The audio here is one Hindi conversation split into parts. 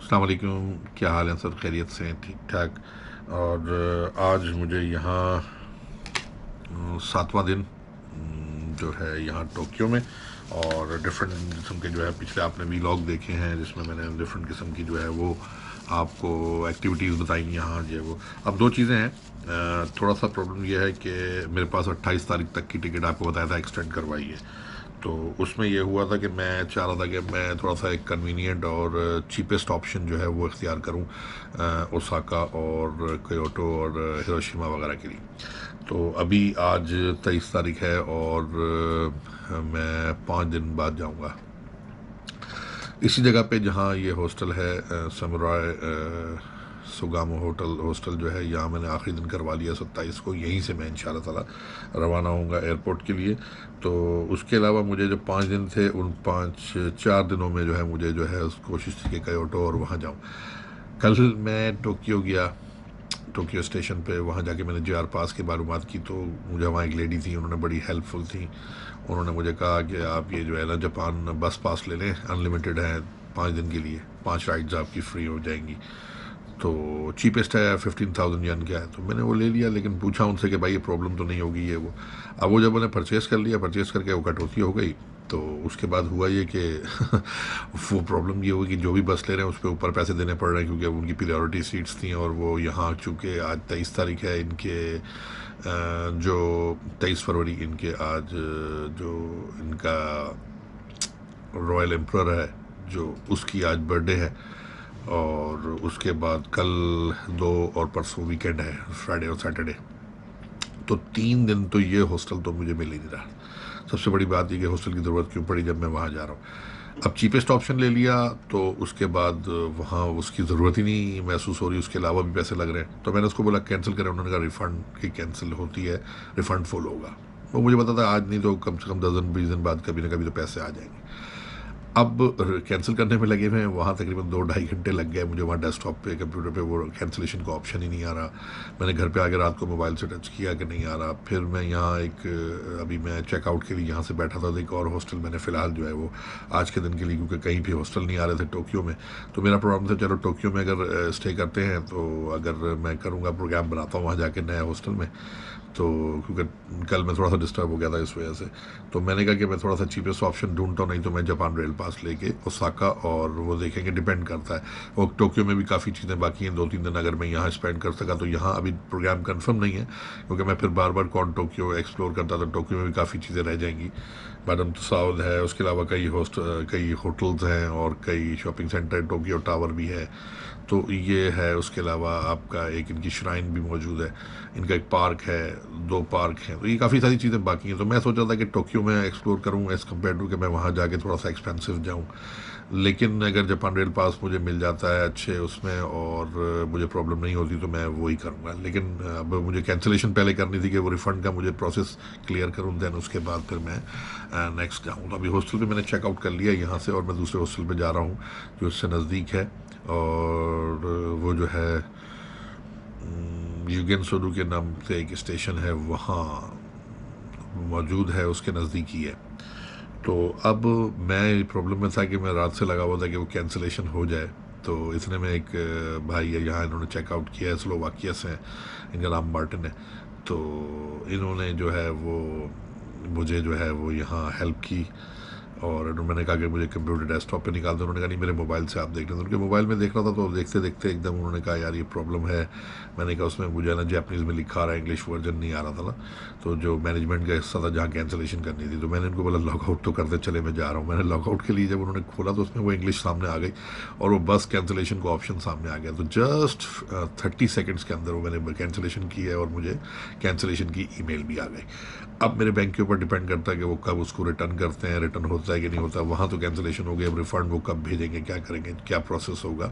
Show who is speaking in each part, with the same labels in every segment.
Speaker 1: अस्सलाम वालेकुम। क्या हाल है? सब खैरियत से हैं? ठीक ठाक। और आज मुझे यहाँ 7वां दिन जो है यहाँ टोक्यो में। और डिफरेंट किस्म के जो है पिछले आपने वीलॉग देखे हैं जिसमें मैंने डिफरेंट किस्म की जो है वो आपको एक्टिविटीज़ बताई यहाँ जो है वो। अब दो चीज़ें हैं। थोड़ा सा प्रॉब्लम यह है कि मेरे पास 28 तारीख तक की टिकट आपको बताया था एक्सटेंड करवाई है। तो उसमें यह हुआ था कि मैं चाह रहा था कि मैं थोड़ा सा एक कन्वीनियंट और चीपेस्ट ऑप्शन जो है वो इख्तियार करूं ओसाका और क्योटो और हिरोशिमा वगैरह के लिए। तो अभी आज 23 तारीख है और मैं 5 दिन बाद जाऊंगा इसी जगह पे जहाँ ये हॉस्टल है समुराय सुगामो होटल हॉस्टल जो है यहाँ मैंने आखिरी दिन करवा लिया 27 को। यहीं से मैं इंशाल्लाह ताला रवाना होऊंगा एयरपोर्ट के लिए। तो उसके अलावा मुझे जो 5 दिन थे उन 4 दिनों में जो है मुझे जो है कोशिश थी कि क्योटो और वहाँ जाऊँ। कल मैं टोक्यो गया। टोक्यो स्टेशन पे वहाँ जाके मैंने JR पास की मालूमात की तो मुझे वहाँ एक लेडी थी, उन्होंने बड़ी हेल्पफुल थी। उन्होंने मुझे कहा कि आप ये जो है ना जापान बस पास ले लें, अनलिमिटेड है 5 दिन के लिए, 5 राइड्स आपकी फ्री हो जाएंगी। तो चीपेस्ट है 15,000 येन क्या है, तो मैंने वो ले लिया। लेकिन पूछा उनसे कि भाई ये प्रॉब्लम तो नहीं होगी ये वो। अब वो जब मैंने परचेज़ कर लिया, परचेज़ करके वो कटौती हो गई। तो उसके बाद हुआ ये कि वो प्रॉब्लम ये हुई कि जो भी बस ले रहे हैं उस पर ऊपर पैसे देने पड़ रहे हैं क्योंकि उनकी प्रायोरिटी सीट्स थी। और वो यहाँ चूँकि आज 23 तारीख है इनके जो 23 फरवरी इनके आज जो इनका रॉयल एम्प्रर है जो उसकी आज बर्थडे है। और उसके बाद कल 2 और परसों वीकेंड है, फ्राइडे और सैटरडे। तो 3 दिन तो ये हॉस्टल तो मुझे मिल ही नहीं रहा। सबसे बड़ी बात ये कि हॉस्टल की ज़रूरत क्यों पड़ी जब मैं वहाँ जा रहा हूँ। अब चीपेस्ट ऑप्शन ले लिया तो उसके बाद वहाँ उसकी ज़रूरत ही नहीं महसूस हो रही, उसके अलावा भी पैसे लग रहे हैं। तो मैंने उसको बोला कैंसिल करें, उन्होंने कहा रिफ़ंड की कैंसिल होती है, रिफ़ंड फुल होगा। वो मुझे पता था आज नहीं तो कम से कम 10 दिन 20 दिन बाद कभी ना कभी तो पैसे आ जाएंगे। अब कैंसिल करने में लगे हुए हैं, वहाँ तकरीबन 2 ढाई घंटे लग गए मुझे। वहाँ डेस्कटॉप पे कंप्यूटर पे वो कैंसिलेशन का ऑप्शन ही नहीं आ रहा। मैंने घर पे आके रात को मोबाइल से टच किया कि नहीं आ रहा। फिर मैं यहाँ एक अभी मैं चेकआउट के लिए यहाँ से बैठा था तो एक और हॉस्टल मैंने फ़िलहाल जो है वो आज के दिन के लिए, क्योंकि कहीं भी हॉस्टल नहीं आ रहे थे टोक्यो में। तो मेरा प्रोग्राम था चलो टोक्यो में अगर स्टे करते हैं तो अगर मैं करूँगा प्रोग्राम बनाता हूँ वहाँ जाके नया हॉस्टल में। तो क्योंकि कल मैं थोड़ा सा डिस्टर्ब हो गया था इस वजह से। तो मैंने कहा कि मैं थोड़ा सा चीपेस्ट ऑप्शन ढूंढता हूँ, नहीं तो मैं जापान रेल पास लेके ओसाका और वो देखेंगे, डिपेंड करता है। और टोक्यो में भी काफ़ी चीज़ें बाकी हैं, 2 3 दिन अगर मैं यहाँ स्पेंड कर सका तो यहाँ अभी प्रोग्राम कंफर्म नहीं है क्योंकि मैं फिर बार बार कौन टोक्यो एक्सप्लोर करता तो टोक्यो में भी काफ़ी चीज़ें रह जाएंगी। मैडम तुसाउद है, उसके अलावा कई होटल्स हैं और कई शॉपिंग सेंटर, टोक्यो टावर भी है। तो ये है, उसके अलावा आपका एक इनकी श्राइन भी मौजूद है, इनका एक पार्क है, 2 पार्क हैं। तो ये काफ़ी सारी चीज़ें बाकी हैं। तो मैं सोच रहा था कि टोक्यो में एक्सप्लोर करूँ एज़ कम्पेयर टू कि मैं वहाँ जाके थोड़ा सा एक्सपेंसिव जाऊँ। लेकिन अगर जापान रेल पास मुझे मिल जाता है अच्छे उसमें और मुझे प्रॉब्लम नहीं होती तो मैं वही करूँगा। लेकिन अब मुझे कैंसिलेशन पहले करनी थी कि वो रिफ़ंड का मुझे प्रोसेस क्लियर करूँ, देन उसके बाद फिर मैं नेक्स्ट जाऊँ। तो अभी हॉस्टल पे मैंने चेकआउट कर लिया यहाँ से और मैं दूसरे हॉस्टल पे जा रहा हूँ जो उससे नज़दीक है। और वो जो है युगेन सोडू के नाम से एक स्टेशन है वहाँ मौजूद है, उसके नज़दीक ही है। तो अब मैं प्रॉब्लम में था कि मैं रात से लगा हुआ था कि वो कैंसिलेशन हो जाए। तो इतने में एक भाई है यहाँ, इन्होंने चेकआउट किया है, स्लोवाकिया से हैं, इनका नाम मार्टिन है। तो इन्होंने जो है वो मुझे जो है वो यहाँ हेल्प की। और मैंने कहा कि मुझे कंप्यूटर डेस्कटॉप पे निकाल दो। उन्होंने कहा नहीं मेरे मोबाइल से आप देख लें। तो उनके मोबाइल में देख रहा था तो देखते देखते एकदम उन्होंने कहा यार ये प्रॉब्लम है। मैंने कहा उसमें मुझे ना जैपनीज़ में लिखा आ रहा है, इंग्लिश वर्जन नहीं आ रहा था ना। तो जो मैनेजमेंट का हिस्सा था जहाँ कैंसिलेशन करनी थी, तो मैंने उनको बोला लॉग आउट तो करते चले, मैं जा रहा हूँ। मैंने लॉग आउट के लिए जब उन्होंने खोला तो उसमें वो इंग्लिश सामने आ गई और वो बस कैंसिलेशन का ऑप्शन सामने आ गया। तो जस्ट 30 सेकेंड्स के अंदर वो मैंने कैंसिलेशन की है और मुझे कैंसिलेशन की ईमेल भी आ गई। अब मेरे बैंक के ऊपर डिपेंड करता है कि वो कब उसको रिटर्न करते हैं, रिटर्न होता है कि नहीं होता। वहाँ तो कैंसिलेशन हो गया, अब रिफ़ंड वो कब भेजेंगे, क्या करेंगे, क्या प्रोसेस होगा,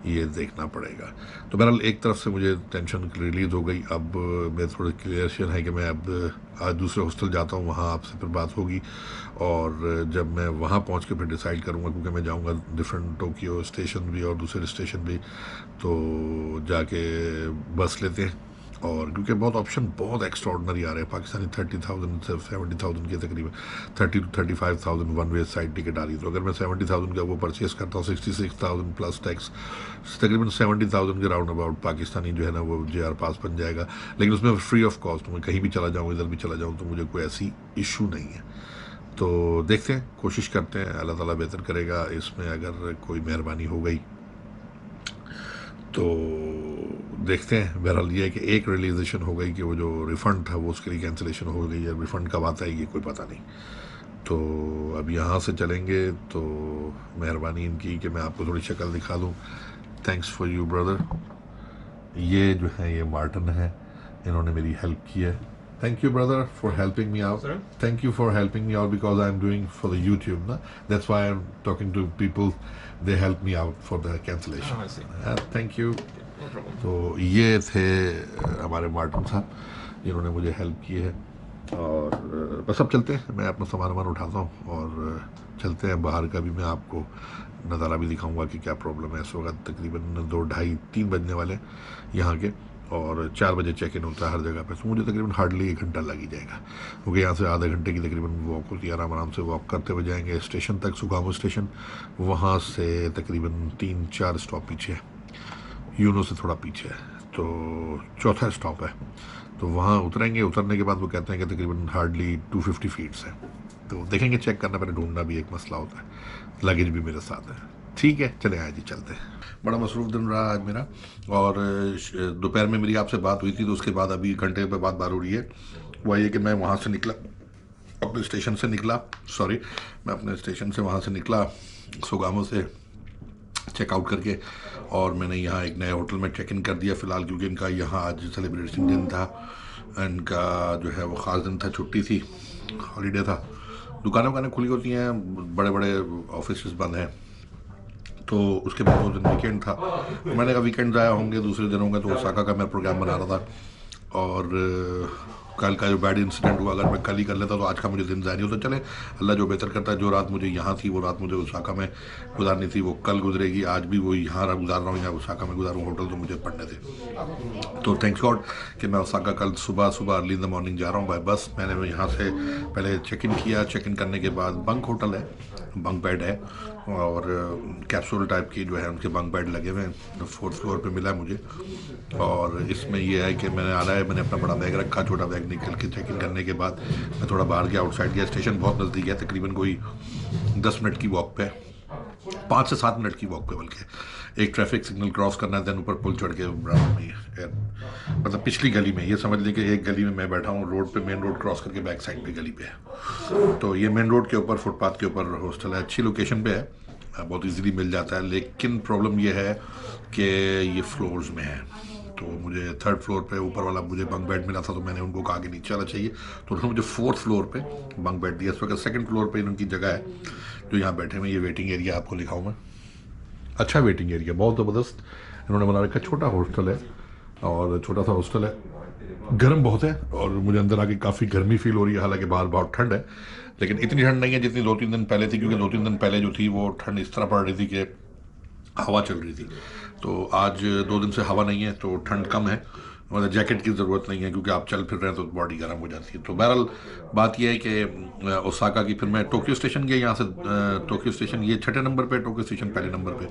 Speaker 1: ये देखना पड़ेगा। तो बहरहाल एक तरफ से मुझे टेंशन रिलीज़ हो गई। अब मैं थोड़ा क्लियरेशन है कि मैं अब आज दूसरे हॉस्टल जाता हूँ, वहाँ आपसे फिर बात होगी। और जब मैं वहाँ पहुँच के फिर डिसाइड करूँगा क्योंकि मैं जाऊँगा डिफरेंट टोक्यो स्टेशन भी और दूसरे स्टेशन भी। तो जाके बस लेते हैं और क्योंकि बहुत ऑप्शन बहुत एक्स्ट्रॉर्डनरी आ रहे हैं, पाकिस्तानी 30,000 से 70,000 के तकरीबन 30 to 35,000 one way side ticket आ रही है। तो अगर मैं 70,000 का वो परचेस करता हूँ 66,000 प्लस टैक्स, तकरीबन 70,000 के राउंड अबाउट पाकिस्तानी जो है ना वो JR पास बन जाएगा। लेकिन उसमें फ्री ऑफ कॉस्ट, मैं कहीं भी चला जाऊँ, इधर भी चला जाऊँ, तो मुझे कोई ऐसी इशू नहीं है। तो देखते हैं, कोशिश करते हैं, अल्लाह ताला बेहतर करेगा। इसमें अगर कोई मेहरबानी हो गई तो देखते हैं। बहरहाल ये है कि एक रियलाइजेशन हो गई कि वो जो रिफ़ंड था वो उसके लिए कैंसिलेशन हो गई है। रिफ़ंड कब आता है ये कोई पता नहीं। तो अब यहाँ से चलेंगे तो मेहरबानी इनकी कि मैं आपको थोड़ी शक्ल दिखा दूँ। Thanks for you brother. ये जो है ये मार्टिन है, इन्होंने मेरी हेल्प की है। Thank you, brother, for helping me out.
Speaker 2: Sorry?
Speaker 1: Thank you for helping me out because I'm doing for the YouTube. Na? That's why I'm talking to people. They help me out for the cancellation.
Speaker 2: Oh, I see.
Speaker 1: Thank you.
Speaker 2: No problem.
Speaker 1: तो ये थे हमारे मार्टिन साहब, जिन्होंने मुझे हेल्प की है। और बस अब चलते हैं, मैं अपना सामान वामान उठाता हूँ और चलते हैं। बाहर का भी मैं आपको नज़ारा भी दिखाऊंगा कि क्या प्रॉब्लम है। इस वक्त तकरीबन 2, ढाई, 3 बजने वाले यहाँ के, और 4 बजे चेक इन होता है हर जगह पे। तो मुझे तकरीबन हार्डली 1 घंटा लग ही जाएगा, क्योंकि यहाँ से आधे घंटे की तकरीबन वॉक होती है। आराम से वॉक करते हुए जाएंगे स्टेशन तक, सुगामो स्टेशन। वहाँ से तकरीबन 3-4 स्टॉप पीछे है, यूनो से थोड़ा पीछे है, तो चौथा स्टॉप है। तो वहाँ उतरेंगे। उतरने के बाद वो कहते हैं कि तकरीबन हार्डली 250 फीट्स है। तो देखेंगे, चेक करना, पहले ढूंढना भी एक मसला होता है। लगेज भी मेरे साथ है। ठीक है, चले आए जी, चलते हैं। बड़ा मसरूफ़ दिन रहा आज मेरा, और दोपहर में मेरी आपसे बात हुई थी, तो उसके बाद अभी घंटे पे बात हो रही है। वह ये कि मैं वहाँ से निकला, अपने स्टेशन से निकला, सॉरी, मैं अपने स्टेशन से वहाँ से निकला सुगामो से चेकआउट करके, और मैंने यहाँ एक नए होटल में चेक इन कर दिया फ़िलहाल, क्योंकि इनका यहाँ आज सेलिब्रेशन दिन था। इनका जो है वो ख़ास दिन था, छुट्टी थी, हॉलीडे था। दुकानें वुकानें खुली होती हैं, बड़े बड़े ऑफिस बंद हैं। तो उसके बाद 2 दिन वीकेंड था। मैंने कहा वीकेंड आया होंगे, दूसरे दिन होंगे, तो ओसाका का मैं प्रोग्राम बना रहा था। और कल का जो बैड इंसिडेंट हुआ, अगर मैं कल ही कर लेता तो आज का मुझे दिन ज़ाया नहीं होता। चले, अल्लाह जो बेहतर करता है। जो रात मुझे यहाँ थी वो रात मुझे ओसाका में गुजारनी थी, वो कल गुजरेगी। आज भी वो यहाँ गुजार रहा हूँ या ओसाका में गुजारूँ, होटल तो मुझे पढ़ने थे। तो थैंक्स गॉड कि मैं ओसाका कल सुबह अर्ली इन द मॉर्निंग जा रहा हूँ बाय बस। मैंने यहाँ से पहले चेक इन किया। चेक इन करने के बाद बंक होटल है, बंक बेड है, और कैप्सूल टाइप की जो है उनके बंक बेड लगे हुए हैं। 4th फ्लोर पे मिला मुझे। और इसमें यह है कि मैंने आना है, मैंने अपना बड़ा बैग रखा, छोटा बैग निकल के चेक इन करने के बाद मैं थोड़ा बाहर गया, आउटसाइड गया। स्टेशन बहुत नज़दीक है, तकरीबन कोई 10 मिनट की वॉक पे, 5 से 7 मिनट की वॉक पे, बल्कि एक ट्रैफिक सिग्नल क्रॉस करना है, देन ऊपर पुल चढ़ के बराबर में मतलब पिछली गली में, ये समझ लें कि एक गली में मैं बैठा हूँ रोड पे, मेन रोड क्रॉस करके बैक साइड पे गली पे है। तो ये मेन रोड के ऊपर, फुटपाथ के ऊपर हॉस्टल है, अच्छी लोकेशन पे है, बहुत इजीली मिल जाता है। लेकिन प्रॉब्लम ये है कि ये फ्लोर्स में है। तो मुझे 3rd फ्लोर पे ऊपर वाला मुझे बंक बेड मिला था, तो मैंने उनको कहा कि नीचे वाला चाहिए, तो उन्होंने मुझे 4th फ्लोर पे बंक बेड दिया। इस वक्त 2nd फ्लोर पे इनकी जगह है जो यहाँ बैठे हुए। ये वेटिंग एरिया आपको लिखाऊँ मैं, अच्छा वेटिंग एरिया, बहुत ज़बरदस्त इन्होंने बना रखा। छोटा हॉस्टल है, और छोटा सा हॉस्टल है, गर्म बहुत है, और मुझे अंदर आके काफ़ी गर्मी फील हो रही है। हालांकि बाहर बहुत ठंड है, लेकिन इतनी ठंड नहीं है जितनी 2-3 दिन पहले थी, क्योंकि 2-3 दिन पहले जो थी वो ठंड इस तरह पड़ रही थी कि हवा चल रही थी। तो आज 2 दिन से हवा नहीं है, तो ठंड कम है, मतलब जैकेट की ज़रूरत नहीं है, क्योंकि आप चल फिर रहे हैं तो बॉडी गर्म हो जाती है। तो बहरहाल बात यह है कि ओसाका की, फिर मैं टोक्यो स्टेशन गया। यहाँ से टोक्यो स्टेशन ये 6ठे नंबर पे, टोक्यो स्टेशन पहले नंबर पे,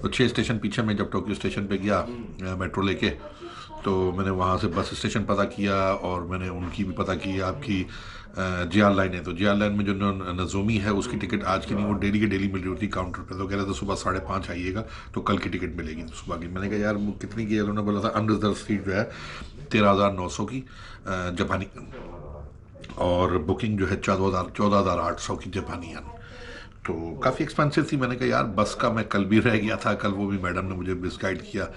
Speaker 1: तो 6 स्टेशन पीछे मैं जब टोक्यो स्टेशन पे गया मेट्रो लेके, तो मैंने वहाँ से बस स्टेशन पता किया, और मैंने उनकी भी पता की आपकी JR लाइन है। तो JR लाइन में जो नज़ोमी है उसकी टिकट आज की नहीं, वो डेली की डेली मिल रही होती काउंटर पे। तो कह रहे थे सुबह 5:30 आइएगा तो कल की टिकट मिलेगी। तो सुबह की मैंने कहा यार कितनी की है, उन्होंने बोला था अनरिजर्व सीट जो है 13,900 की जापानी, और बुकिंग जो है 14,800 की जापानी यान। तो काफ़ी एक्सपेंसिव थी। मैंने कहा यार बस का मैं कल भी रह गया था, कल वो भी मैडम ने मुझे मिसगाइड किया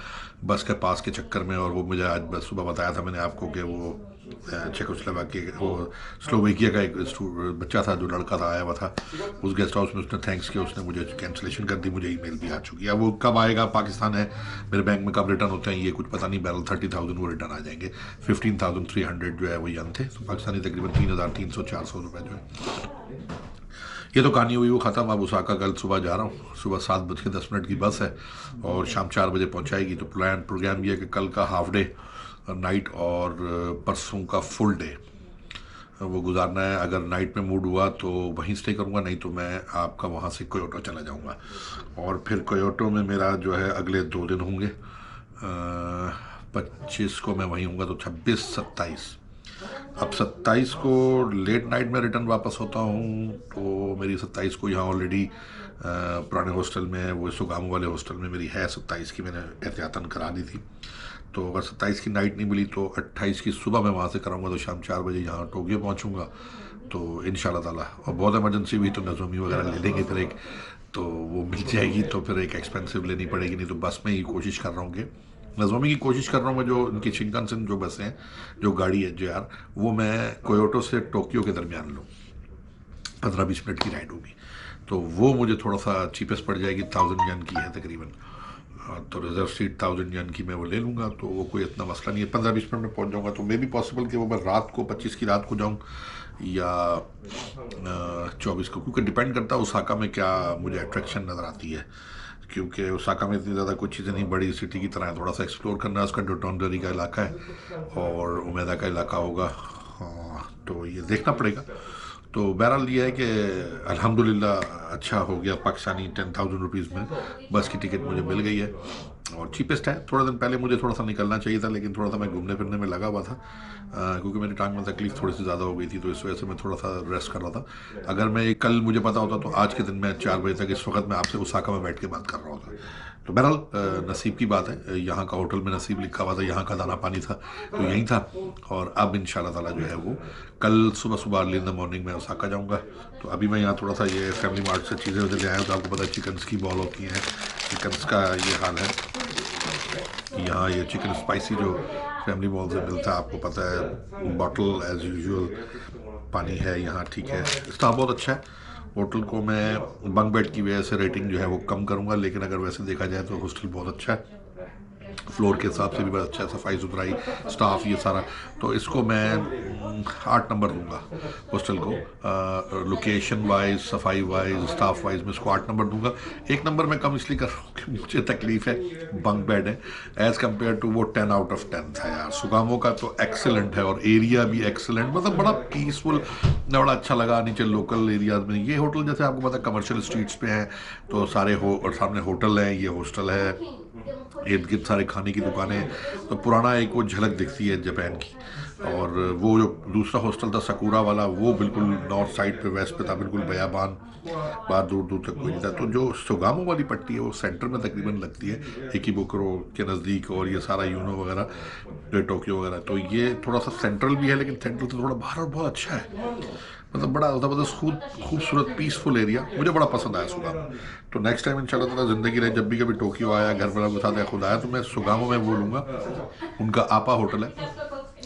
Speaker 1: बस के पास के चक्कर में, और वो मुझे आज बस सुबह बताया था मैंने आपको कि वो चेकोस्लोवाकिया, वो स्लोवेकिया का एक बच्चा था, जो लड़का था आया हुआ था उस गेस्ट हाउस में, उसने थैंक्स किया, उसने मुझे कैंसिलेशन कर दी। मुझे ईमेल भी आ चुकी है, अब वो कब आएगा, पाकिस्तान है, मेरे बैंक में कब रिटर्न होते हैं ये कुछ पता नहीं। बैरल 30,000 वो रिटर्न आ जाएंगे, 15,300 जो है वो यन थे, तो पाकिस्तानी तकरीबन 3,300-400 रुपये जो है। ये तो कहानी हुई वो ख़त्म। अब ओसाका कल सुबह जा रहा हूँ, सुबह 7:10 की बस है, और शाम 4 बजे पहुँचाएगी। तो प्रोग्राम ये है कि कल का हाफ डे नाइट और परसों का फुल डे वो गुजारना है। अगर नाइट में मूड हुआ तो वहीं स्टे करूँगा, नहीं तो मैं आपका वहाँ से कोयोटो चला जाऊँगा। और फिर कोयोटो में मेरा जो है अगले 2 दिन होंगे। 25 को मैं वहीं हूँगा, तो 26, 27। अब 27 को लेट नाइट में रिटर्न वापस होता हूँ, तो मेरी 27 को यहाँ ऑलरेडी पुराने हॉस्टल में है, वो सुगामो वाले हॉस्टल में मेरी है। 27 की मैंने एहतियातन करा दी थी, तो अगर 27 की नाइट नहीं मिली तो 28 की सुबह मैं वहाँ से कराऊँगा, तो शाम 4 बजे यहाँ टोक्यो पहुँचूँगा। तो इंशाल्लाह ताला, और बहुत इमरजेंसी हुई तो नज़ोमी वगैरह ले लेंगे फिर एक, तो वो मिल जाएगी, तो फिर एक एक्सपेंसिव लेनी पड़ेगी, नहीं तो बस में ही कोशिश कर रहा हूँ कि नज़ोमी की कोशिश कर रहा हूँ मैं। जो इनकी शिंकानसेन जो बसें हैं, जो गाड़ी है JR, वो मैं कोयोटो से टोक्यो के दरमियान लूँ। 15-20 मिनट की राइड होगी, तो वो मुझे थोड़ा सा चीपेस्ट पड़ जाएगी। 1000 येन की है तकरीबन, तो रिजर्व सीट 1000 येन की मैं वो ले लूँगा, तो वो कोई इतना मसला नहीं है। 15-20 मिनट में पहुँच जाऊँगा। तो मे भी पॉसिबल कि वो मैं रात को 25 की रात को जाऊँ या 24 को, क्योंकि डिपेंड करता है ओसाका में क्या मुझे अट्रैक्शन नज़र आती है, क्योंकि ओसाका में इतनी ज़्यादा कुछ चीज़ें नहीं, बड़ी सिटी की तरह है, थोड़ा सा एक्सप्लोर करना है। उसका डोटोनडरी का इलाका है और उमेदा का इलाका होगा, हाँ, तो ये देखना पड़ेगा। तो बहरहाल ये है कि अल्हम्दुलिल्लाह अच्छा हो गया। पाकिस्तानी 10,000 रुपीज़ में बस की टिकट मुझे मिल गई है और चीपेस्ट है। थोड़ा दिन पहले मुझे थोड़ा सा निकलना चाहिए था, लेकिन थोड़ा सा मैं घूमने फिरने में लगा हुआ था, क्योंकि मेरी टांग में तकलीफ थोड़ी सी ज़्यादा हो गई थी, तो इस वजह से मैं थोड़ा सा रेस्ट कर रहा था। अगर मैं कल मुझे पता होता तो आज के दिन मैं 4 बजे तक इस वक्त मैं आपसे ओसाका में बैठ के बात कर रहा होता। तो बहरहाल नसीब की बात है, यहाँ का होटल में नसीब लिखा हुआ था, यहाँ का दाना पानी था तो यहीं था। और अब इंशाल्लाह ताला जो है वो कल सुबह सुबह अर्ली इन द मॉर्निंग मैं ओसाका जाऊँगा। तो अभी मैं यहाँ थोड़ा सा ये फैमिली मार्ट से चीज़ें उधर ले आया हूँ, तो आपको पता है चिकन्स की बॉल होती हैं, चिकन्स का ये हाल है यहाँ। ये चिकन स्पाइसी जो फैमिली मॉल से मिलता है, आपको पता है, बॉटल एज यूजुअल पानी है यहाँ, ठीक है। स्टाफ बहुत अच्छा है। होटल को मैं बंक बेड की वजह से रेटिंग जो है वो कम करूँगा, लेकिन अगर वैसे देखा जाए तो हॉस्टल बहुत अच्छा है, फ्लोर के हिसाब से भी बहुत अच्छा है, सफाई सुथराई, स्टाफ, ये सारा। तो इसको मैं 8 नंबर दूंगा हॉस्टल को। लोकेशन वाइज, सफाई वाइज, स्टाफ वाइज मैं इसको 8 नंबर दूंगा। 1 नंबर मैं कम इसलिए कर रहा हूँ कि मुझे तकलीफ है, बंक बेड है, एज़ कम्पेयर टू वो 10 आउट ऑफ 10 था यार। सुगामो का तो एक्सेलेंट है और एरिया भी एक्सेलेंट, मतलब बड़ा पीसफुल, बड़ा अच्छा लगा। नीचे लोकल एरियाज में ये होटल जैसे आपको पता है कमर्शियल स्ट्रीट्स पे हैं, तो सारे और सामने होटल है, ये हॉस्टल है, इर्द गिर्द सारे खाने की दुकानें, तो पुराना एक वो झलक दिखती है जापान की। और वो जो दूसरा हॉस्टल था सकुरा वाला, वो बिल्कुल नॉर्थ साइड पे, वेस्ट पे था, बिल्कुल बयाबान, बाहर दूर दूर तक कोई नहीं था। तो जो सुगामो वाली पट्टी है वो सेंटर में तकरीबन लगती है, इकिबुकुरो के नज़दीक, और ये सारा यूनो वगैरह, टोक्यो वगैरह, तो ये थोड़ा सा सेंट्रल भी है, लेकिन सेंट्रल से थोड़ा बाहर, और बहुत अच्छा है, मतलब बड़ा ज़बरदस्त खूबसूरत पीसफुल एरिया, मुझे बड़ा पसंद आया सुगामो। तो नेक्स्ट टाइम इंशाल्लाह ताला ज़िंदगी रहे, जब भी कभी टोक्यो आया, घर वालों के साथ या खुद आया, तो मैं सुगामो में वो लूँगा, उनका आपा होटल है।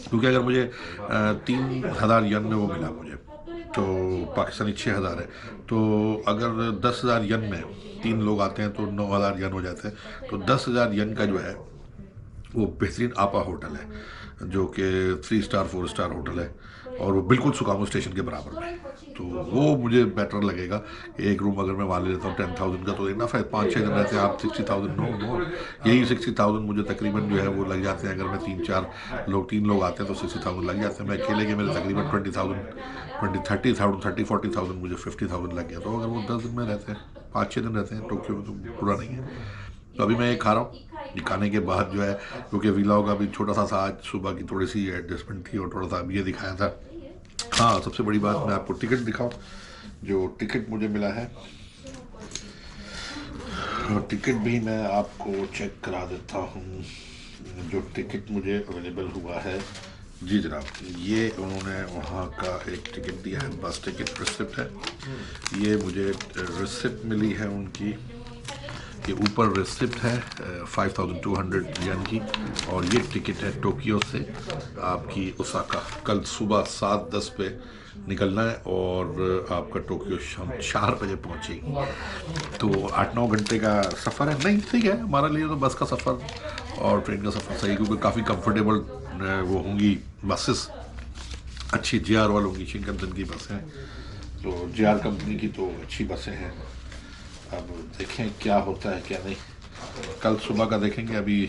Speaker 1: क्योंकि अगर मुझे 3,000 येन में वो मिला मुझे, तो पाकिस्तानी 6,000 है, तो अगर 10,000 येन में 3 लोग आते हैं तो 9,000 येन हो जाते हैं। तो 10,000 येन का जो है वो बेहतरीन आपा होटल है, जो कि 3 स्टार 4 स्टार होटल है, और वो बिल्कुल सुकामो स्टेशन के बराबर में है। तो वो मुझे बेटर लगेगा कि एक रूम अगर मैं वहाँ ले लेता हूँ 10,000 का, तो इनफ है, 5-6 दिन रहते हैं आप। 60,000 नो नो, यही 60,000 मुझे तकरीबन जो है वो लग जाते हैं। अगर मैं 3 लोग आते हैं तो 60,000 लग जाते हैं। मैं अकेले के मेरे तकरीबन 20,000, 30,000, 40,000 मुझे 50,000 लग गया। तो अगर वो 10 दिन में रहते हैं, 5-6 दिन रहते हैं टोक्यो में, तो बुरा नहीं है। तो अभी मैं ये खा रहा हूँ, ये खाने के बाद जो है, क्योंकि व्लॉग अभी छोटा सा आज सुबह की थोड़ी सी एडजस्टमेंट थी, और थोड़ा सा अभी ये दिखाया था। हाँ, सबसे बड़ी बात, मैं आपको टिकट दिखाऊं, जो टिकट मुझे मिला है, और टिकट भी मैं आपको चेक करा देता हूँ। जो टिकट मुझे अवेलेबल हुआ है, जी जनाब, ये उन्होंने वहाँ का एक टिकट दिया है, बस टिकट रिसिप्ट है। ये मुझे रिसिप्ट मिली है उनकी, ये ऊपर रिसिप्ट है 5,200 येन की, और ये टिकट है टोक्यो से आपकी ओसाका। कल सुबह 7:10 पे निकलना है, और आपका टोक्यो शाम 4 बजे पहुँचेगी। तो 8-9 घंटे का सफ़र है, नहीं ठीक है हमारा लिए तो। बस का सफ़र और ट्रेन का सफ़र सही, क्योंकि काफ़ी कंफर्टेबल वो होंगी बसेस, अच्छी JR वालों की, शिनकानसेन की बसें, तो JR कंपनी की तो अच्छी बसें हैं। अब देखें क्या होता है क्या नहीं, कल सुबह का देखेंगे। अभी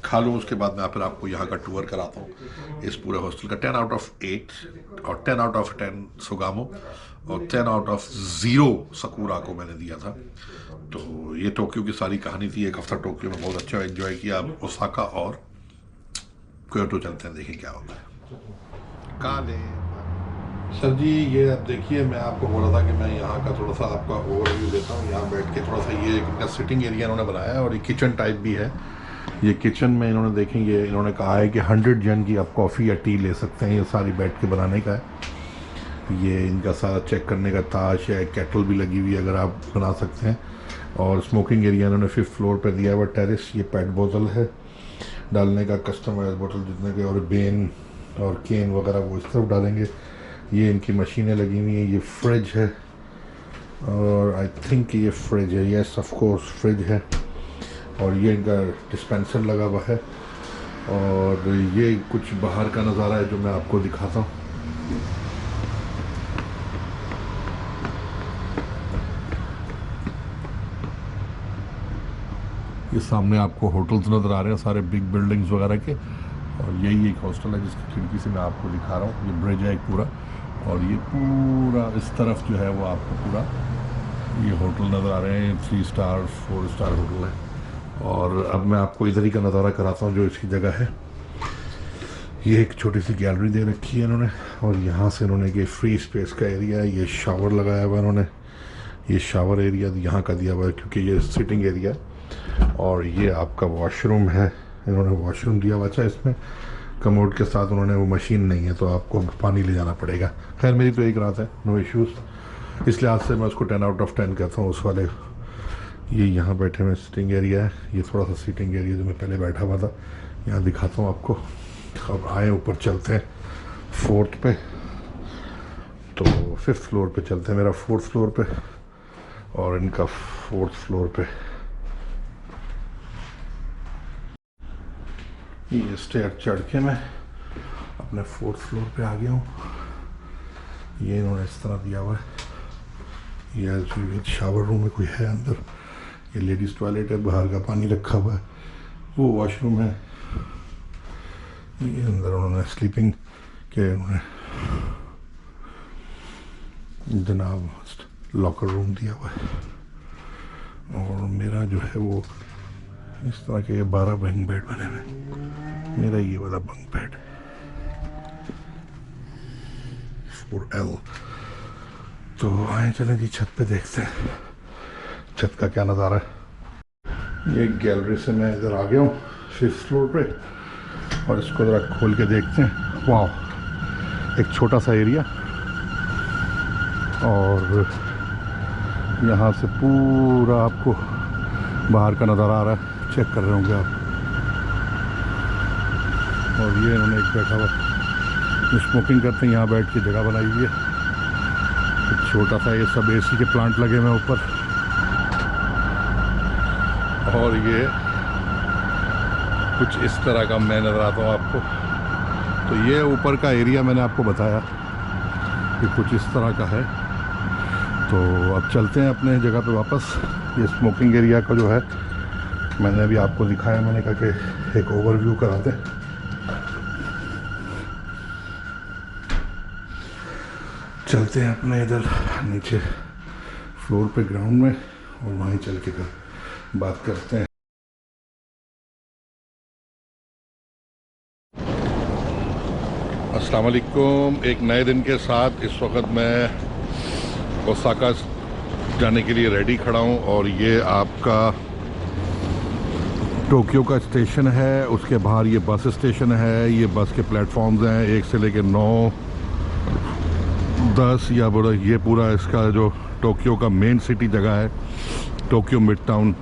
Speaker 1: खा लूँ, उसके बाद मैं फिर आपको यहाँ का टूर कराता हूँ इस पूरे हॉस्टल का। 10 आउट ऑफ 8 और 10 आउट ऑफ 10 सुगामो और 10 आउट ऑफ 0 सकूरा को मैंने दिया था। तो ये टोक्यो की सारी कहानी थी। एक हफ्ता टोक्यो में बहुत अच्छा एंजॉय किया। अब ओसाका और क्योटो चलते हैं, देखें क्या होता है। काले सर जी, ये अब देखिए, मैं आपको बोला था कि मैं यहाँ का थोड़ा सा आपका ओवरव्यू देता हूँ। यहाँ बैठ के थोड़ा सा ये इनका सिटिंग एरिया इन्होंने बनाया है और ये किचन टाइप भी है। ये किचन में इन्होंने देखेंगे, इन्होंने कहा है कि 100 जन की आप कॉफ़ी या टी ले सकते हैं। ये सारी बैठ के बनाने का है। ये इनका सारा चेक करने का ताश है, केटल भी लगी हुई है, अगर आप बना सकते हैं। और स्मोकिंग एरिया इन्होंने 5th फ्लोर पर दिया हुआ टेरेस। ये पेट बोतल है डालने का, कस्टमाइज बोतल जितने के, और बेन और केन वगैरह वो इस तरफ डालेंगे। ये इनकी मशीनें लगी हुई हैं। ये फ्रिज है और आई थिंक ये फ्रिज है, यस ऑफ कोर्स फ्रिज है। और ये इनका डिस्पेंसर लगा हुआ है। और ये कुछ बाहर का नज़ारा है जो मैं आपको दिखाता हूँ। ये सामने आपको होटल्स नज़र आ रहे हैं, सारे बिग बिल्डिंग्स वगैरह के। और यही एक हॉस्टल है जिसकी खिड़की से मैं आपको दिखा रहा हूँ। ये ब्रिज है एक पूरा, और ये पूरा इस तरफ जो है वो आपको पूरा ये होटल नज़र आ रहे हैं। 3 स्टार 4 स्टार होटल है। और अब मैं आपको इधर ही का नज़ारा कराता हूँ जो इसकी जगह है। ये एक छोटी सी गैलरी दे रखी है इन्होंने, और यहाँ से इन्होंने ये फ्री स्पेस का एरिया है। ये शावर लगाया हुआ इन्होंने, ये शावर एरिया यहाँ का दिया हुआ है क्योंकि ये सिटिंग एरिया। और ये आपका वॉशरूम है, इन्होंने वॉशरूम दिया हुआ। अच्छा, इसमें कमोड के साथ उन्होंने वो मशीन नहीं है तो आपको पानी ले जाना पड़ेगा। खैर मेरी तो एक रात है, नो इश्यूज़। इस लिहाज से मैं उसको 10 आउट ऑफ 10 कहता हूँ उस वाले। ये यहाँ बैठे हुए सिटिंग एरिया है। ये थोड़ा सा सिटिंग एरिया जो मैं पहले बैठा हुआ था, यहाँ दिखाता हूँ आपको। अब आए ऊपर चलते हैं 4th पे, तो 5th फ्लोर पे चलते हैं। मेरा 4th फ्लोर पे और इनका 4th फ्लोर पे। ये स्टेयर चढ़ के मैं अपने 4th फ्लोर पे आ गया हूँ। ये इन्होंने इस तरह दिया हुआ है। ये शावर रूम में कोई है अंदर। ये लेडीज़ टॉयलेट है, बाहर का पानी रखा हुआ है। वो वॉशरूम है। ये अंदर उन्होंने स्लीपिंग के उन्होंने जनाब लॉकर रूम दिया हुआ है। और मेरा जो है वो इस तरह के 12 बंक बेड बने हुए। मेरा ये वाला बंक बेड 4L। तो आए चले जी छत पे देखते हैं छत का क्या नज़ारा है। ये गैलरी से मैं इधर आ गया हूँ 5th फ्लोर पे, और इसको ज़रा खोल के देखते हैं। वाह, एक छोटा सा एरिया, और यहाँ से पूरा आपको बाहर का नज़ारा आ रहा है। चेक कर रहे होंगे आप। और ये उन्होंने एक बैठा हुआ जो स्मोकिंग करते हैं, यहाँ बैठ के जगह बनाई हुई है। एक छोटा सा ये सब AC के प्लांट लगे हुए ऊपर। और ये कुछ इस तरह का मैं नज़र आता हूँ आपको। तो ये ऊपर का एरिया मैंने आपको बताया कि कुछ इस तरह का है। तो अब चलते हैं अपने जगह पे वापस। ये स्मोकिंग एरिया का जो है मैंने अभी आपको दिखाया। मैंने कहा कि एक ओवरव्यू कराते हैं। चलते हैं अपने इधर नीचे फ्लोर पे ग्राउंड में, और वहीं चल के फिर बात करते हैं। अस्सलाम वालेकुम। एक नए दिन के साथ इस वक्त मैं ओसाका जाने के लिए रेडी खड़ा हूँ। और ये आपका टोक्यो का स्टेशन है, उसके बाहर ये बस स्टेशन है। ये बस के प्लेटफॉर्म्स हैं 1 से लेकर 9, 10 या बड़ा। ये पूरा इसका जो टोक्यो का मेन सिटी जगह है, टोक्यो मिड टाउन,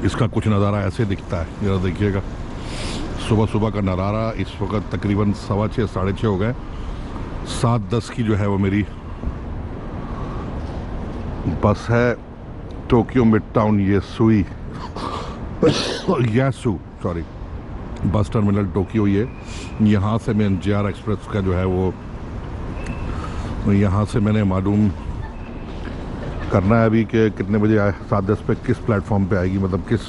Speaker 1: इसका कुछ नज़ारा ऐसे दिखता है। जरा देखिएगा, सुबह सुबह का नज़ारा। इस वक्त तकरीबन 6:15 साढ़े 6 हो गए। 7:10 की जो है वो मेरी बस है टोक्यो मिड टाउन ये सुई यासु सॉरी बस टर्मिनल टोक्यो। ये यहाँ से मैं JR एक्सप्रेस का जो है वो यहाँ से मैंने मालूम करना है अभी कि कितने बजे आए, 7:10 पे किस प्लेटफॉर्म पे आएगी, मतलब किस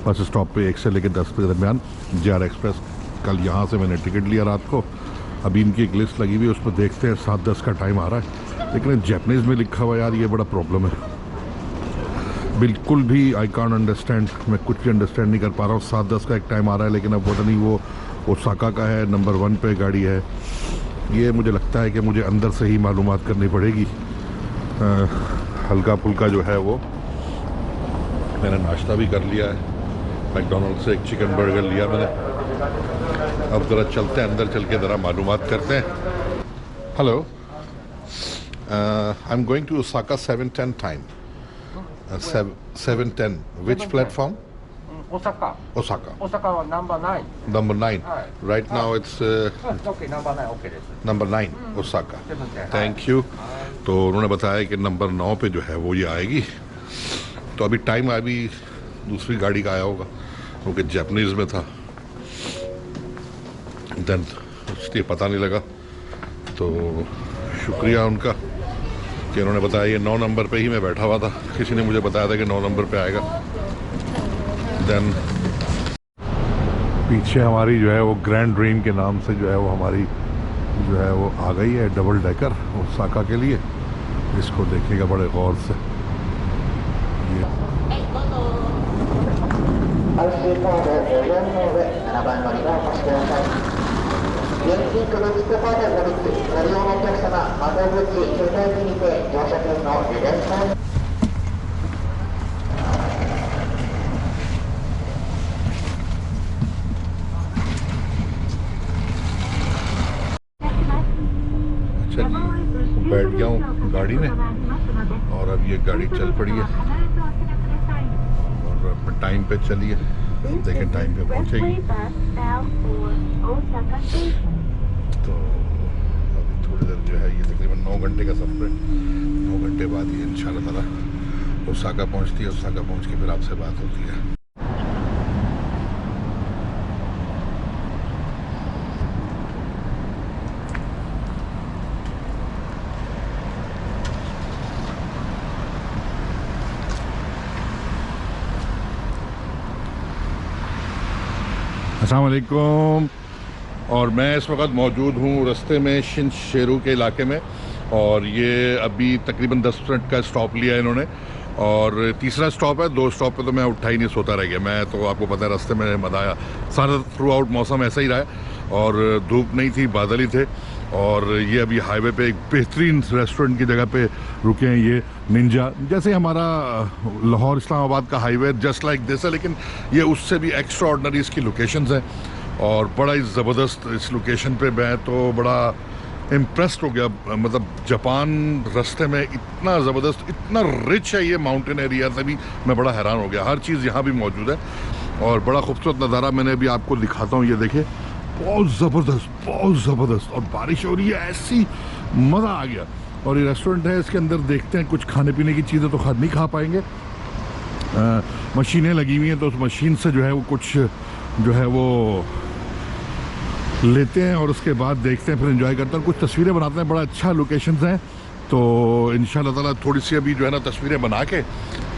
Speaker 1: बस स्टॉप पे 1 से लेकर 10 के दरमियान JR एक्सप्रेस। कल यहाँ से मैंने टिकट लिया रात को। अभी इनकी एक लिस्ट लगी हुई है, उस पर देखते हैं 7:10 का टाइम आ रहा है, लेकिन जैपनीज़ में लिखा हुआ यार, ये बड़ा प्रॉब्लम है। बिल्कुल भी आई कांट अंडरस्टैंड, मैं कुछ भी अंडरस्टैंड नहीं कर पा रहा हूँ। 7:10 का एक टाइम आ रहा है, लेकिन अब पता नहीं वो ओसाका का है, नंबर 1 पे गाड़ी है। ये मुझे लगता है कि मुझे अंदर से ही मालूमात करनी पड़ेगी। हल्का फुल्का जो है वो मैंने नाश्ता भी कर लिया है, मैकडोनल्ड से एक चिकन बर्गर लिया मैंने। अब ज़रा चलते हैं अंदर, चल के ज़रा मालूमात करते हैं। Hello, I am going to Osaka 7:10 time. 7:10 which platform?
Speaker 2: Osaka.
Speaker 1: Osaka.
Speaker 2: Osaka was number 9.
Speaker 1: Number 9. Right now it's
Speaker 2: Okay, number 9. Okay, this.
Speaker 1: number 9 Osaka.
Speaker 2: 7:10.
Speaker 1: Thank you. तो उन्होंने बताया कि नंबर 9 पे जो है वो ये आएगी। तो अभी टाइम अभी दूसरी गाड़ी का आया होगा, क्योंकि जैपनीज़ में था, देन इसलिए पता नहीं लगा। तो शुक्रिया उनका कि उन्होंने बताया। ये 9 नंबर पे ही मैं बैठा हुआ था, किसी ने मुझे बताया था कि 9 नंबर पे आएगा। देन पीछे हमारी जो है वो ग्रैंड ड्रीम के नाम से जो है वो हमारी जो है वो आ गई है डबल डेकर ओसाका के लिए। इसको देखिएगा बड़े गौर से। ये
Speaker 2: 現金クレジットカードをお持ち、ご利用のお客様、窓口、携帯機にて乗車券の事前購入。
Speaker 1: अच्छा जी, बैठ गया हूँ गाड़ी में और अब ये गाड़ी चल पड़ी है और टाइम पे चली है। देखें टाइम पे पहुँचेगी। तो अभी थोड़ी देर जो है ये तकरीबन 9 घंटे का सफ़र है। 9 घंटे बाद ये इंशाल्लाह ताला ओसाका पहुँचती है। ओसाका पहुँच के फिर आपसे बात होती है। अस्सलाम वालेकुम। और मैं इस वक्त मौजूद हूँ रास्ते में शिनशेरू के इलाके में, और ये अभी तकरीबन 10 मिनट का स्टॉप लिया है इन्होंने, और तीसरा स्टॉप है। 2 स्टॉप पे तो मैं उठा ही नहीं, सोता रह गया मैं। तो आपको पता है रास्ते में मज़ा आया। सारा थ्रू आउट मौसम ऐसा ही रहा है और धूप नहीं थी, बादल ही थे। और ये अभी हाईवे पे एक बेहतरीन रेस्टोरेंट की जगह पे रुके हैं, ये निंजा। जैसे हमारा लाहौर इस्लामाबाद का हाईवे जस्ट लाइक दिस है, लेकिन ये उससे भी एक्स्ट्रा ऑर्डनरी इसकी लोकेशंस हैं और बड़ा ही ज़बरदस्त इस लोकेशन पे। मैं तो बड़ा इम्प्रेस्ड हो गया। मतलब जापान रास्ते में इतना ज़बरदस्त, इतना रिच है ये माउंटेन एरिया, तभी मैं बड़ा हैरान हो गया। हर चीज़ यहाँ भी मौजूद है और बड़ा खूबसूरत नज़ारा मैंने अभी आपको दिखाता हूँ। ये देखिए, बहुत ज़बरदस्त, बहुत ज़बरदस्त। और बारिश हो रही है, ऐसी मज़ा आ गया। और ये रेस्टोरेंट है, इसके अंदर देखते हैं कुछ खाने पीने की चीज़ें तो नहीं खा पाएंगे। मशीनें लगी हुई हैं, तो उस मशीन से जो है वो कुछ जो है वो लेते हैं और उसके बाद देखते हैं, फिर एंजॉय करते हैं, कुछ तस्वीरें बनाते हैं। बड़ा अच्छा लोकेशंस हैं। तो इंशाल्लाह ताला थोड़ी सी अभी जो है ना तस्वीरें बना के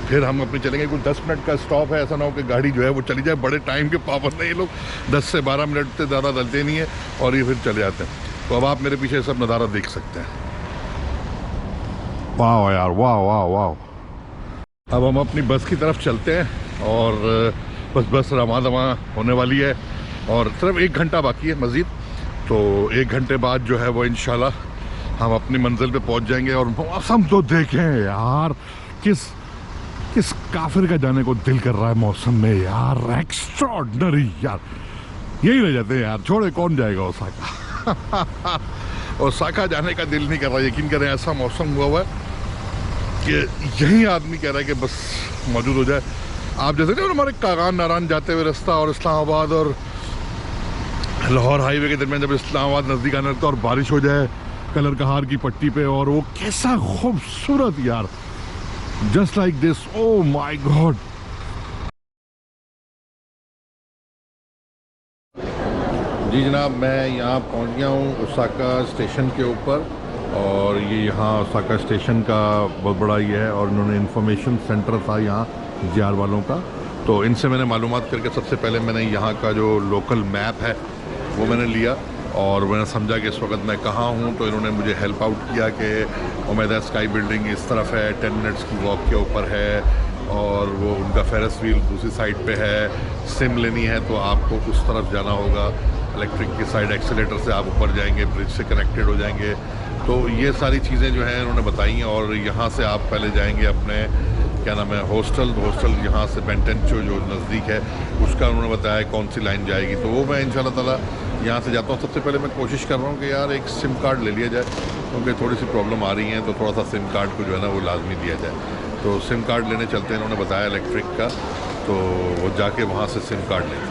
Speaker 1: फिर हम अपने चलेंगे। कुछ 10 मिनट का स्टॉप है, ऐसा ना हो कि गाड़ी जो है वो चली जाए। बड़े टाइम के पाबंद नहीं ये लोग, 10 से 12 मिनट से ज़्यादा चलते नहीं है और ये फिर चले जाते हैं। तो अब आप मेरे पीछे सब नज़ारा देख सकते हैं। वाह यार, वाह वाह वाह। अब हम अपनी बस की तरफ चलते हैं और बस रवा दवा होने वाली है और सिर्फ 1 घंटा बाकी है मज़ीद। तो 1 घंटे बाद जो है वो इंशाल्लाह हम अपनी मंजिल पे पहुंच जाएंगे। और मौसम तो देखें यार, किस काफिर का जाने को दिल कर रहा है मौसम में यार, एक्स्ट्राऑर्डिनरी यार। यही रह जाते हैं यार, छोड़े कौन जाएगा ओसाका। ओसाका जाने का दिल नहीं कर रहा, यकीन करें। ऐसा मौसम हुआ हुआ है कि यही आदमी कह रहा है कि बस मौजूद हो जाए। आप जैसे नहीं हमारे कागान नारायण जाते हुए रास्ता और इस्लामाबाद और लाहौर हाईवे के दरमियान जब इस्लामाबाद नज़दीक आने लगता है और बारिश हो जाए कलर कहार की पट्टी पे, और वो कैसा खूबसूरत यार, just like this. Oh my God. जी जनाब, मैं यहाँ पहुँच गया हूँ ओसाका स्टेशन के ऊपर, और ये यहाँ ओसाका स्टेशन का बहुत बड़ा ये है। और इन्होंने इंफॉर्मेशन सेंटर था यहाँ JR वालों का, तो इनसे मैंने मालूमात करके सबसे पहले मैंने यहाँ का जो लोकल मैप है वो मैंने लिया और मैंने समझा कि इस वक्त मैं कहाँ हूँ। तो इन्होंने मुझे हेल्प आउट किया कि उमेदा स्काई बिल्डिंग इस तरफ है, 10 मिनट्स की वॉक के ऊपर है और वो उनका फेरस व्हील दूसरी साइड पे है। सिम लेनी है तो आपको उस तरफ जाना होगा, इलेक्ट्रिक की साइड एक्सीलेटर से आप ऊपर जाएंगे, ब्रिज से कनेक्टेड हो जाएंगे। तो ये सारी चीज़ें जो हैं इन्होंने बताई हैं। और यहाँ से आप पहले जाएंगे अपने क्या नाम है हॉस्टल यहाँ से बेंटेंचो जो नज़दीक है उसका उन्होंने बताया कौन सी लाइन जाएगी। तो वो मैं इंशाल्लाह ताला यहाँ से जाता हूँ। सबसे पहले मैं कोशिश कर रहा हूँ कि यार एक सिम कार्ड ले लिया जाए, क्योंकि थोड़ी सी प्रॉब्लम आ रही है तो थोड़ा सा सिम कार्ड को जो है ना वो लाजमी दिया जाए। तो सिम कार्ड लेने चलते हैं, इन्होंने बताया इलेक्ट्रिक का, तो वो जाके वहाँ से सिम कार्ड लेंगे।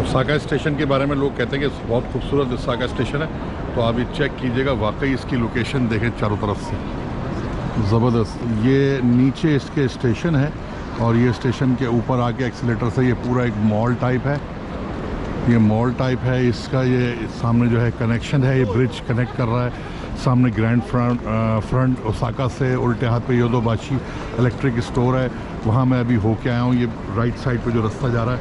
Speaker 1: ओसाका स्टेशन के बारे में लोग कहते हैं कि बहुत खूबसूरत ओसाका स्टेशन है। तो आप ये चेक कीजिएगा, वाकई इसकी लोकेशन देखें चारों तरफ से ज़बरदस्त। ये नीचे इसके स्टेशन है और ये स्टेशन के ऊपर आके एक्सीलेटर से ये पूरा एक मॉल टाइप है, ये मॉल टाइप है इसका। ये सामने जो है कनेक्शन है, ये ब्रिज कनेक्ट कर रहा है। सामने ग्रैंड फ्रंट ओसाका से उल्टे हाथ पे योदोबाशी इलेक्ट्रिक स्टोर है, वहाँ मैं अभी होके आया हूँ। ये राइट साइड पे जो रास्ता जा रहा है,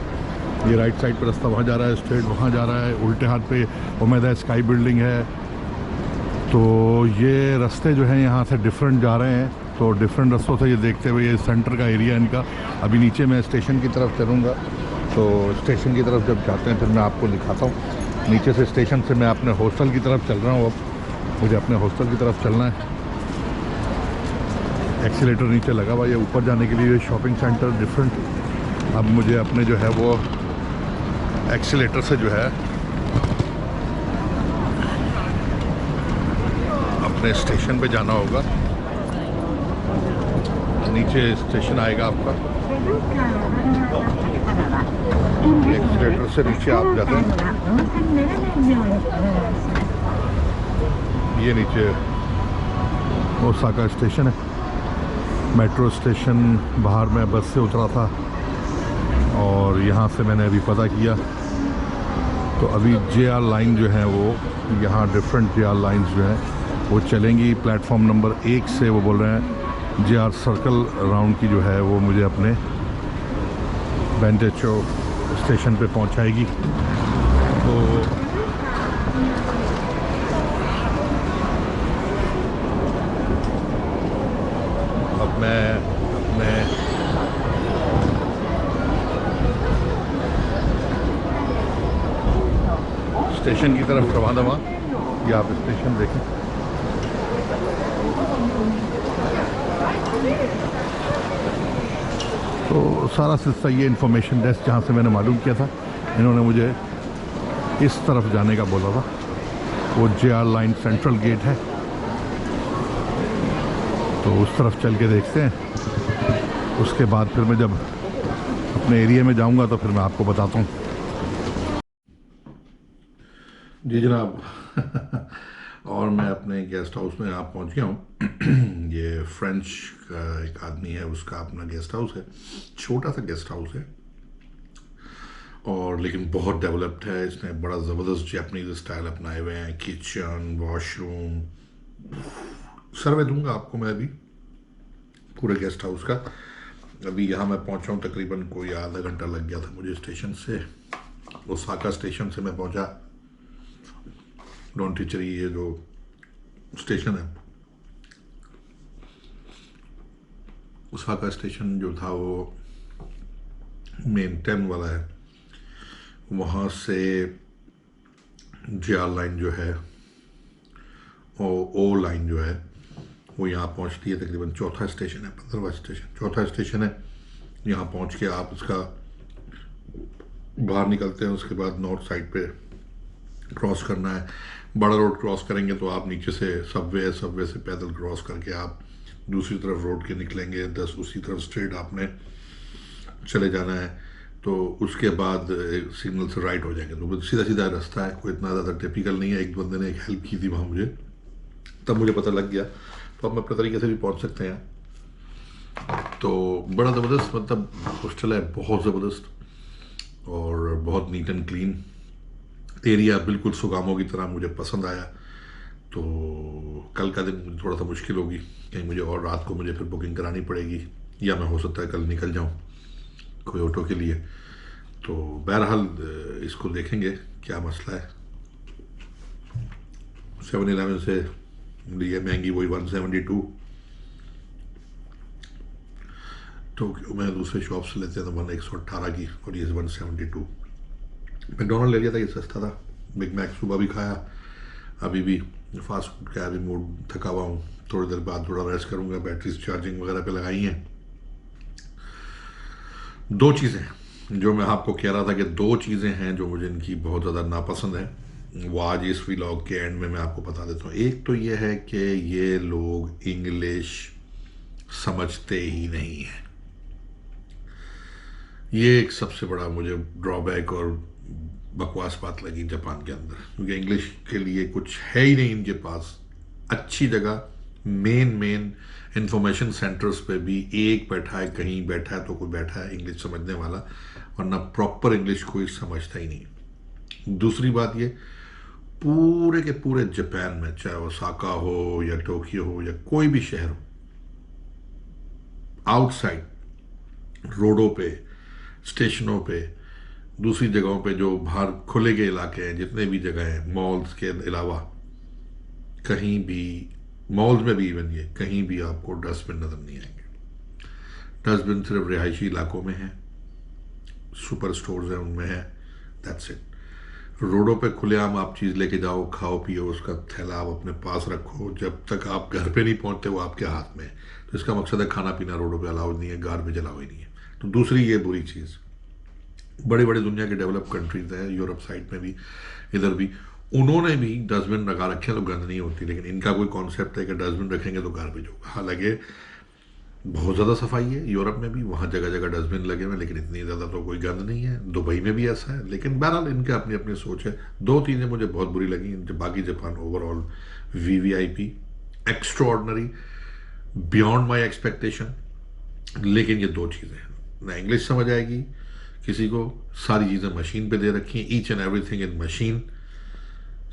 Speaker 1: ये राइट साइड पे रास्ता वहाँ जा रहा है, स्ट्रेट वहाँ जा रहा है। उल्टे हाथ पे उमेदा स्काई बिल्डिंग है। तो ये रास्ते जो हैं यहाँ से डिफरेंट जा रहे हैं। तो डिफरेंट रास्तों से ये देखते हुए ये सेंटर का एरिया इनका। अभी नीचे मैं स्टेशन की तरफ चलूँगा, तो स्टेशन की तरफ जब जाते हैं फिर मैं आपको दिखाता हूँ। नीचे से स्टेशन से मैं अपने हॉस्टल की तरफ चल रहा हूँ। अब मुझे अपने हॉस्टल की तरफ चलना है। एक्सीलेटर नीचे लगा हुआ, ये ऊपर जाने के लिए शॉपिंग सेंटर डिफरेंट। अब मुझे अपने जो है वो एक्सीलेटर से जो है अपने स्टेशन पे जाना होगा। नीचे स्टेशन आएगा आपका, एक्सीलेटर से नीचे आप जाते हैं, ये नीचे ओसाका स्टेशन है। मेट्रो स्टेशन बाहर मैं बस से उतरा था और यहाँ से मैंने अभी पता किया तो अभी JR लाइन जो है वो यहाँ डिफरेंट JR लाइंस जो हैं वो चलेंगी। प्लेटफॉर्म नंबर 1 से वो बोल रहे हैं JR सर्कल राउंड की जो है वो मुझे अपने बेंटेचो स्टेशन पे पहुँचाएगी। तो अब मैं अपने स्टेशन की तरफ रवाना हुआ। ये आप स्टेशन देखें, तो सारा सिलसिला ये इंफॉर्मेशन डेस्क जहाँ से मैंने मालूम किया था, इन्होंने मुझे इस तरफ जाने का बोला था। वो JR लाइन सेंट्रल गेट है, तो उस तरफ चल के देखते हैं। उसके बाद फिर मैं जब अपने एरिया में जाऊंगा तो फिर मैं आपको बताता हूँ। जी जनाब और मैं अपने गेस्ट हाउस में आप पहुँच गया हूँ। ये फ्रेंच का एक आदमी है, उसका अपना गेस्ट हाउस है, छोटा सा गेस्ट हाउस है और लेकिन बहुत डेवलप्ड है। इसने बड़ा ज़बरदस्त जैपनीज़ स्टाइल अपनाए हुए हैं। किचन, वॉशरूम, सर्वे दूंगा आपको मैं अभी पूरे गेस्ट हाउस का। अभी यहाँ मैं पहुँचा हूँ, तकरीबन कोई आधा घंटा लग गया था मुझे स्टेशन से। ओसाका स्टेशन से मैं पहुँचा डोंटिचरी, ये जो स्टेशन है ओसाका स्टेशन जो था वो मेन 10 वाला है। वहाँ से JR लाइन जो है ओ लाइन जो है वो यहाँ पहुँचती है। तकरीबन चौथा स्टेशन है, 15वां स्टेशन, चौथा स्टेशन है। यहाँ पहुँच के आप उसका बाहर निकलते हैं। उसके बाद नॉर्थ साइड पे क्रॉस करना है, बड़ा रोड क्रॉस करेंगे तो आप नीचे से सबवे है, सबवे से पैदल क्रॉस करके आप दूसरी तरफ रोड के निकलेंगे। 10 उसी तरफ स्ट्रेट आपने चले जाना है। तो उसके बाद सिग्नल से राइट हो जाएंगे, तो सीधा सीधा रास्ता है, कोई इतना ज़्यादा टिपिकल नहीं है। एक बंदे ने एक हेल्प की थी वहाँ मुझे, तब मुझे पता लग गया। तो आप अपने तरीके से भी पहुँच सकते हैं। तो बड़ा ज़बरदस्त मतलब हॉस्टल है, बहुत ज़बरदस्त और बहुत नीट एंड क्लीन। एरिया बिल्कुल सुगामो की तरह मुझे पसंद आया। तो कल का दिन थोड़ा सा मुश्किल होगी, कहीं मुझे और रात को मुझे फिर बुकिंग करानी पड़ेगी, या मैं हो सकता है कल निकल जाऊं कोई ऑटो के लिए। तो बहरहाल इसको देखेंगे क्या मसला है। 7-11 से लिए महंगी वही 172, टोक्यो में दूसरे शॉप से लेते हैं तो 118 की, और ये 172। मैकडोनल्ड ले लिया था, ये सस्ता था। बिग मैक सुबह भी खाया, अभी भी फास्ट फूड का अभी मूड थका हुआ हूँ, थोड़ी देर बाद थोड़ा रेस्ट करूँगा, बैटरीज चार्जिंग वगैरह पे लगाई हैं। दो चीज़ें जो मैं आपको कह रहा था कि दो चीज़ें हैं जो मुझे इनकी बहुत ज़्यादा नापसंद है, वो आज इस व्लॉग के एंड में मैं आपको बता देता हूँ। एक तो ये है कि ये लोग इंग्लिश समझते ही नहीं हैं। ये एक सबसे बड़ा मुझे ड्रॉबैक और बकवास बात लगी जापान के अंदर, क्योंकि इंग्लिश के लिए कुछ है ही नहीं इनके पास। अच्छी जगह मेन इंफॉर्मेशन सेंटर्स पे भी एक बैठा है, कहीं बैठा है तो कोई बैठा है इंग्लिश समझने वाला, वरना प्रॉपर इंग्लिश कोई समझता ही नहीं। दूसरी बात ये, पूरे के पूरे जापान में, चाहे ओसाका हो या टोक्यो हो या कोई भी शहर हो, आउटसाइड रोडों पे, स्टेशनों पे, दूसरी जगहों पे जो बाहर खुले के इलाके हैं, जितने भी जगह हैं मॉल्स के अलावा, कहीं भी, मॉल्स में भी इवन ये, कहीं भी आपको डस्टबिन नजर नहीं आएंगे। डस्टबिन सिर्फ रिहायशी इलाकों में है, सुपर स्टोर्स हैं उनमें है, दैट्स इट। रोडों पे खुलेआम आप चीज़ लेके जाओ, खाओ पियो, उसका थैला आप अपने पास रखो, जब तक आप घर पे नहीं पहुंचते वो आपके हाथ में है। तो इसका मकसद है खाना पीना रोडों पे अलाउड नहीं है, गार्बेज अलाउ ही नहीं है। तो दूसरी ये बुरी चीज़, बड़ी बड़ी दुनिया के डेवलप कंट्रीज हैं, यूरोप साइड में भी, इधर भी, उन्होंने भी डस्टबिन लगा रखे हैं तो गंद नहीं होती, लेकिन इनका कोई कॉन्सेप्ट है कि डस्टबिन रखेंगे तो गार्बेज होगा। हालांकि बहुत ज़्यादा सफाई है यूरोप में भी, वहाँ जगह जगह डस्टबिन लगे हुए हैं, लेकिन इतनी ज़्यादा तो कोई गंद नहीं है। दुबई में भी ऐसा है, लेकिन बहरहाल इनके अपनी अपनी सोच है। दो चीज़ें मुझे बहुत बुरी लगी, बाकी Japan overall VVIP, extraordinary, beyond my expectation. लेकिन ये दो चीज़ें हैं, ना इंग्लिश समझ आएगी किसी को, सारी चीज़ें मशीन पे दे रखी हैं, each and everything in machine,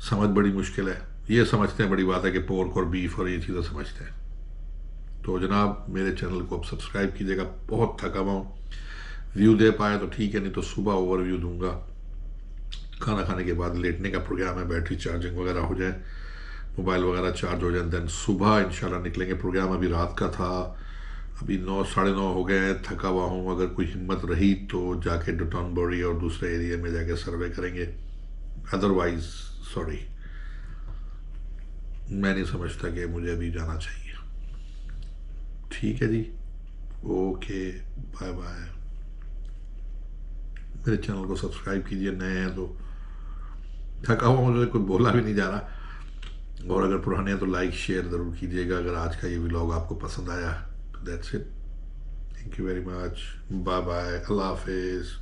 Speaker 1: समझ बड़ी मुश्किल है। ये समझते हैं बड़ी बात है कि पोर्क और बीफ और ये चीज़ें समझते हैं। तो जनाब मेरे चैनल को आप सब्सक्राइब कीजिएगा, बहुत थका हुआ हूँ, व्यू दे पाए तो ठीक है, नहीं तो सुबह ओवरव्यू दूंगा। खाना खाने के बाद लेटने का प्रोग्राम है, बैटरी चार्जिंग वगैरह हो जाए, मोबाइल वगैरह चार्ज हो जाए, देन सुबह इंशाल्लाह निकलेंगे। प्रोग्राम अभी रात का था, अभी 9 साढ़े 9 हो गए हैं, थका हुआ हूँ। अगर कोई हिम्मत रही तो जाके डोटनबरी और दूसरे एरिया में जाके सर्वे करेंगे, अदरवाइज सॉरी, मैं नहीं समझता कि मुझे अभी जाना चाहिए। ठीक है जी, ओके, बाय बाय। मेरे चैनल को सब्सक्राइब कीजिए, नए हैं तो। थका हुआ मुझे कुछ बोला भी नहीं जा रहा, और अगर पुराने हैं तो लाइक शेयर ज़रूर कीजिएगा अगर आज का ये व्लॉग आपको पसंद आया। तो that's it, thank you very much, bye bye, Allah हाफिज़।